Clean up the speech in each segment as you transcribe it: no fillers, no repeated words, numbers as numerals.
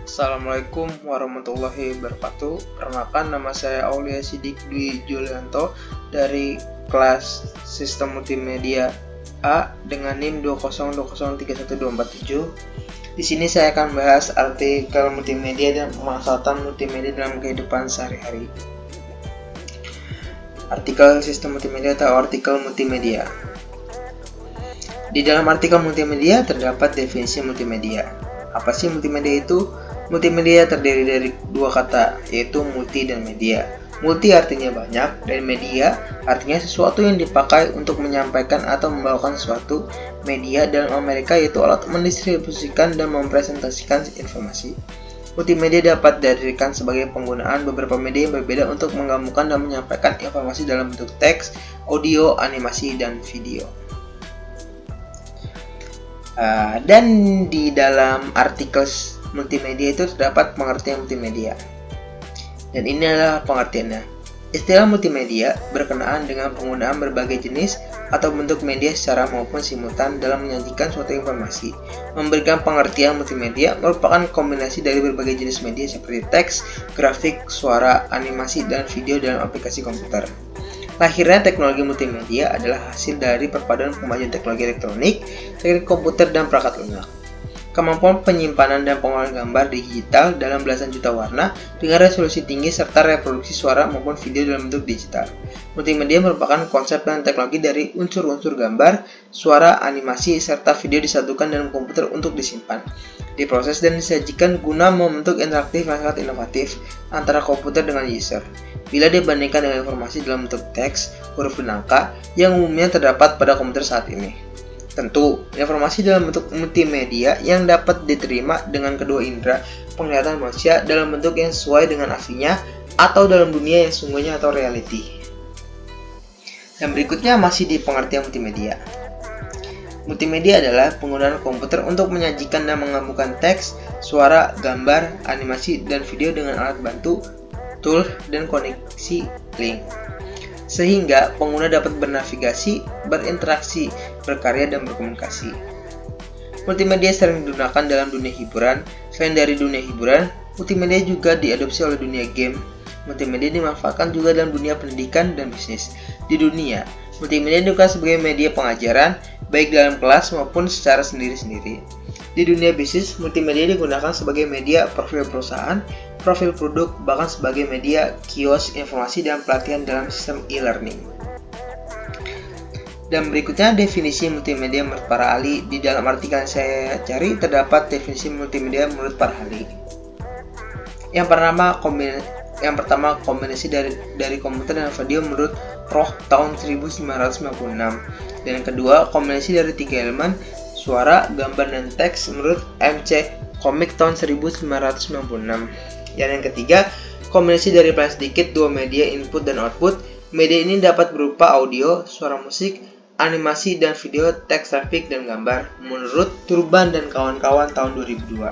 Assalamualaikum warahmatullahi wabarakatuh. Perkenalkan, nama saya Aulia Sidik Dwi Julianto dari kelas Sistem Multimedia A dengan NIM 202031247. Di sini saya akan bahas artikel multimedia dan pemanfaatan multimedia dalam kehidupan sehari-hari. Artikel sistem multimedia atau artikel multimedia. Di dalam artikel multimedia terdapat definisi multimedia. Apa sih multimedia itu? Multimedia terdiri dari dua kata, yaitu multi dan media. Multi artinya banyak, dan media artinya sesuatu yang dipakai untuk menyampaikan atau membawakan sesuatu. Media dalam Amerika yaitu alat mendistribusikan dan mempresentasikan informasi. Multimedia dapat diartikan sebagai penggunaan beberapa media yang berbeda untuk menggabungkan dan menyampaikan informasi dalam bentuk teks, audio, animasi, dan video. Dan di dalam artikel multimedia itu terdapat pengertian multimedia. Dan ini adalah pengertiannya. Istilah multimedia berkenaan dengan penggunaan berbagai jenis atau bentuk media secara maupun simultan dalam menyajikan suatu informasi. Memberikan pengertian multimedia merupakan kombinasi dari berbagai jenis media seperti teks, grafik, suara, animasi, dan video dalam aplikasi komputer. Lahirnya teknologi multimedia adalah hasil dari perpaduan kemajuan teknologi elektronik, teknik komputer, dan perangkat lunak. Kemampuan penyimpanan dan pengolahan gambar digital dalam belasan juta warna dengan resolusi tinggi serta reproduksi suara maupun video dalam bentuk digital. Multimedia merupakan konsep dan teknologi dari unsur-unsur gambar, suara, animasi, serta video disatukan dalam komputer untuk disimpan, diproses, dan disajikan guna membentuk interaktif yang sangat inovatif antara komputer dengan user. Bila dibandingkan dengan informasi dalam bentuk teks, huruf, dan angka yang umumnya terdapat pada komputer saat ini. Tentu, informasi dalam bentuk multimedia yang dapat diterima dengan kedua indera penglihatan manusia dalam bentuk yang sesuai dengan aslinya atau dalam dunia yang sungguhnya atau reality. Dan berikutnya masih di pengertian multimedia. Multimedia adalah penggunaan komputer untuk menyajikan dan menggabungkan teks, suara, gambar, animasi, dan video dengan alat bantu, tool, dan koneksi link. Sehingga pengguna dapat bernavigasi, berinteraksi, berkarya, dan berkomunikasi. Multimedia sering digunakan dalam dunia hiburan. Selain dari dunia hiburan, multimedia juga diadopsi oleh dunia game. Multimedia dimanfaatkan juga dalam dunia pendidikan dan bisnis. Di dunia, multimedia digunakan sebagai media pengajaran, baik dalam kelas maupun secara sendiri-sendiri. Di dunia bisnis, multimedia digunakan sebagai media profil perusahaan, profil produk, bahkan sebagai media kios informasi dan pelatihan dalam sistem e-learning. Dan berikutnya definisi multimedia menurut para ahli. Di dalam artikel yang saya cari terdapat definisi multimedia menurut para ahli. Yang pertama kombinasi dari komputer dan video menurut Roh tahun 1996. Dan yang kedua kombinasi dari tiga elemen suara, gambar, dan teks menurut MC Komik tahun 1996. Dan yang ketiga, kombinasi dari paling sedikit dua media input dan output. Media ini dapat berupa audio, suara musik, animasi, dan video, teks, grafik, dan gambar menurut Turban dan kawan-kawan tahun 2002.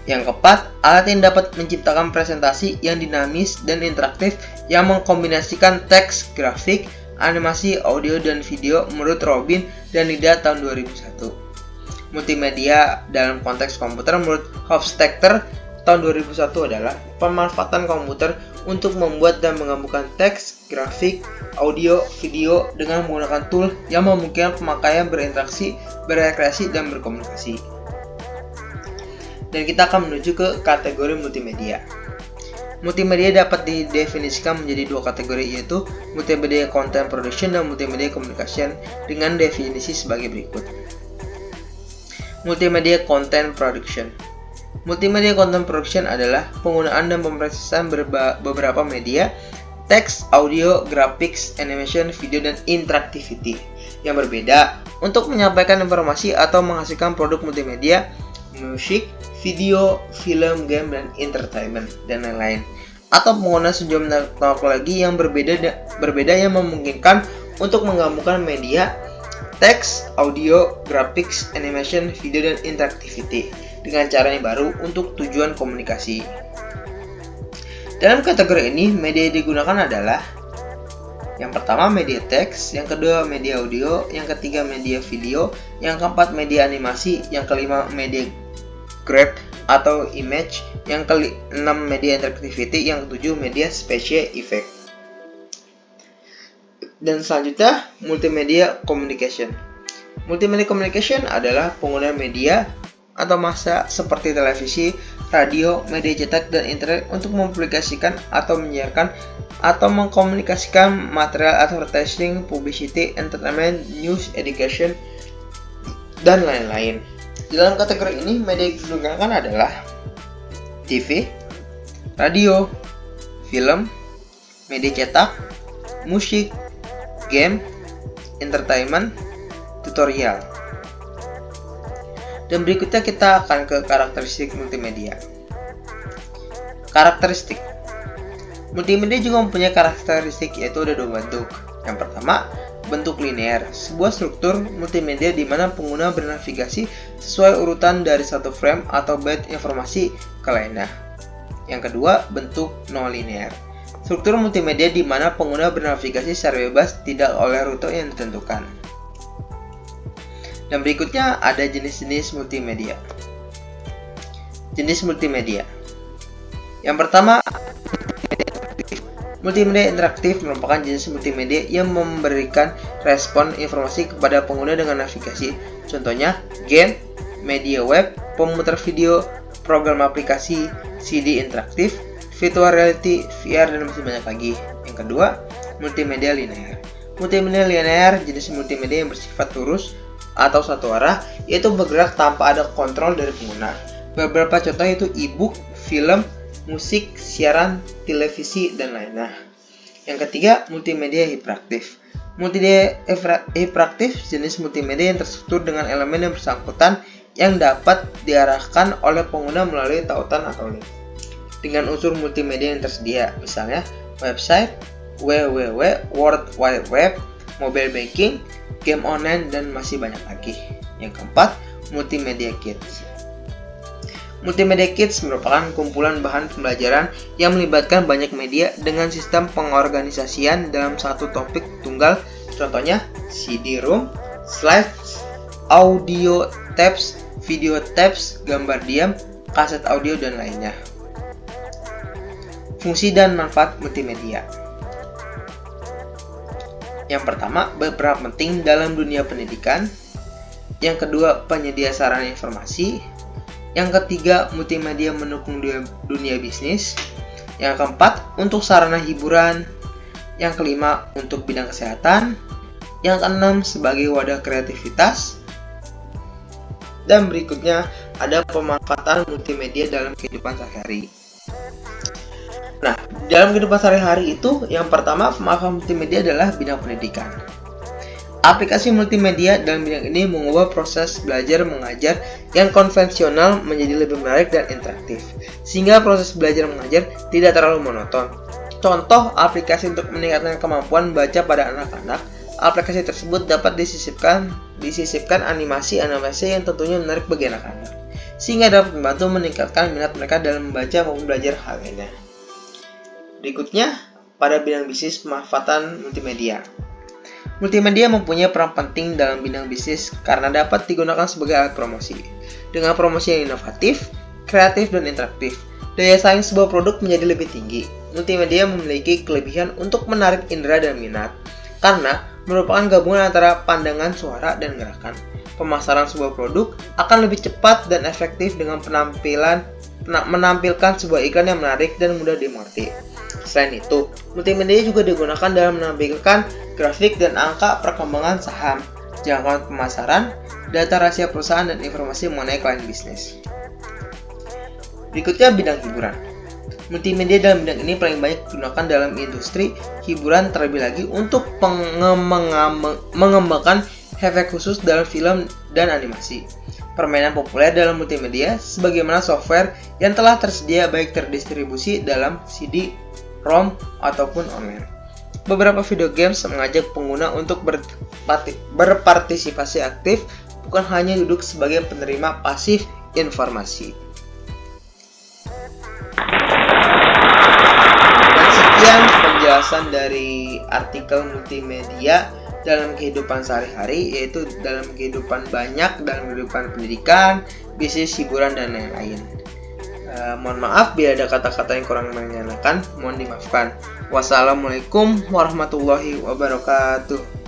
Yang keempat, alat yang dapat menciptakan presentasi yang dinamis dan interaktif yang mengkombinasikan teks, grafik, animasi, audio, dan video menurut Robin dan Lida tahun 2001. Multimedia dalam konteks komputer menurut Hofstadter tahun 2001 adalah pemanfaatan komputer untuk membuat dan menggabungkan teks, grafik, audio, video dengan menggunakan tool yang memungkinkan pemakaian berinteraksi, berekreasi, dan berkomunikasi. Dan kita akan menuju ke kategori multimedia. Multimedia dapat didefinisikan menjadi dua kategori, yaitu multimedia content production dan multimedia communication dengan definisi sebagai berikut. Multimedia content production. Multimedia content production adalah penggunaan dan pemrosesan beberapa media, teks, audio, graphics, animation, video, dan interactivity yang berbeda untuk menyampaikan informasi atau menghasilkan produk multimedia, musik, video, film, game, dan entertainment, dan lain-lain. Atau penggunaan sejumlah teknologi yang berbeda yang memungkinkan untuk menggabungkan media, teks, audio, graphics, animation, video, dan interactivity dengan cara yang baru untuk tujuan komunikasi. Dalam kategori ini, media yang digunakan adalah yang pertama media teks, yang kedua media audio, yang ketiga media video, yang keempat media animasi, yang kelima media graph, atau image, yang ke-6 media interactivity, yang ke-7 media special effect. Dan selanjutnya multimedia communication. Multimedia communication adalah penggunaan media atau massa seperti televisi, radio, media cetak, dan internet untuk mempublikasikan atau menyiarkan atau mengkomunikasikan material advertising, publicity, entertainment, news, education, dan lain-lain. Dalam kategori ini, media yang digunakan adalah TV, radio, film, media cetak, musik, game, entertainment, tutorial. Dan berikutnya kita akan ke karakteristik multimedia. Karakteristik multimedia juga mempunyai karakteristik, yaitu ada 2 bentuk. Yang pertama, bentuk linear, sebuah struktur multimedia di mana pengguna bernavigasi sesuai urutan dari satu frame atau byte informasi ke lainnya. Yang kedua, bentuk non-linear, struktur multimedia di mana pengguna bernavigasi secara bebas tidak oleh rute yang ditentukan. Dan berikutnya ada jenis-jenis multimedia. Jenis multimedia. Yang pertama, multimedia interaktif merupakan jenis multimedia yang memberikan respon informasi kepada pengguna dengan navigasi. Contohnya, game, media web, pemutar video, program aplikasi, CD interaktif, virtual reality, VR, dan masih banyak lagi. Yang kedua, multimedia linear. Multimedia linear jenis multimedia yang bersifat lurus atau satu arah, yaitu bergerak tanpa ada kontrol dari pengguna. Beberapa contoh yaitu e-book, film, musik, siaran, televisi, dan lainnya. Yang ketiga, multimedia hiperaktif. Multimedia hiperaktif jenis multimedia yang terstruktur dengan elemen yang bersangkutan yang dapat diarahkan oleh pengguna melalui tautan atau link dengan unsur multimedia yang tersedia, misalnya website, www, World Wide Web, mobile banking, game online, dan masih banyak lagi. Yang keempat, multimedia kits. Multimedia kits merupakan kumpulan bahan pembelajaran yang melibatkan banyak media dengan sistem pengorganisasian dalam satu topik tunggal. Contohnya CD-ROM, slides, audio tapes, video tapes, gambar diam, kaset audio, dan lainnya. Fungsi dan manfaat multimedia. Yang pertama, berperan penting dalam dunia pendidikan. Yang kedua, penyedia sarana informasi. Yang ketiga, multimedia mendukung dunia bisnis. Yang keempat, untuk sarana hiburan. Yang kelima, untuk bidang kesehatan. Yang keenam, sebagai wadah kreativitas. Dan berikutnya, ada pemanfaatan multimedia dalam kehidupan sehari-hari. Nah, dalam kehidupan sehari-hari itu, yang pertama, pemanfaatan multimedia adalah bidang pendidikan. Aplikasi multimedia dalam bidang ini mengubah proses belajar mengajar yang konvensional menjadi lebih menarik dan interaktif, sehingga proses belajar mengajar tidak terlalu monoton. Contoh aplikasi untuk meningkatkan kemampuan baca pada anak-anak. Aplikasi tersebut dapat disisipkan animasi yang tentunya menarik bagi anak-anak, sehingga dapat membantu meningkatkan minat mereka dalam membaca maupun belajar hal lainnya. Berikutnya, pada bidang bisnis pemanfaatan multimedia. Multimedia mempunyai peran penting dalam bidang bisnis karena dapat digunakan sebagai alat promosi. Dengan promosi yang inovatif, kreatif, dan interaktif, daya saing sebuah produk menjadi lebih tinggi. Multimedia memiliki kelebihan untuk menarik indera dan minat, karena merupakan gabungan antara pandangan, suara, dan gerakan. Pemasaran sebuah produk akan lebih cepat dan efektif dengan menampilkan sebuah iklan yang menarik dan mudah dimengerti. Selain itu, multimedia juga digunakan dalam menampilkan grafik dan angka perkembangan saham, jangkauan pemasaran, data rahasia perusahaan, dan informasi mengenai klien bisnis. Berikutnya, bidang hiburan. Multimedia dalam bidang ini paling banyak digunakan dalam industri hiburan, terlebih lagi untuk mengembangkan efek khusus dalam film dan animasi. Permainan populer dalam multimedia sebagaimana software yang telah tersedia baik terdistribusi dalam CD, ROM, ataupun online. Beberapa video games mengajak pengguna untuk berpartisipasi aktif, bukan hanya duduk sebagai penerima pasif informasi. Dan sekian penjelasan dari artikel multimedia dalam kehidupan sehari-hari, yaitu dalam kehidupan banyak, dalam kehidupan pendidikan, bisnis, hiburan, dan lain-lain. Mohon maaf bila ada kata-kata yang kurang mengenakan, mohon dimaafkan. Wassalamualaikum warahmatullahi wabarakatuh.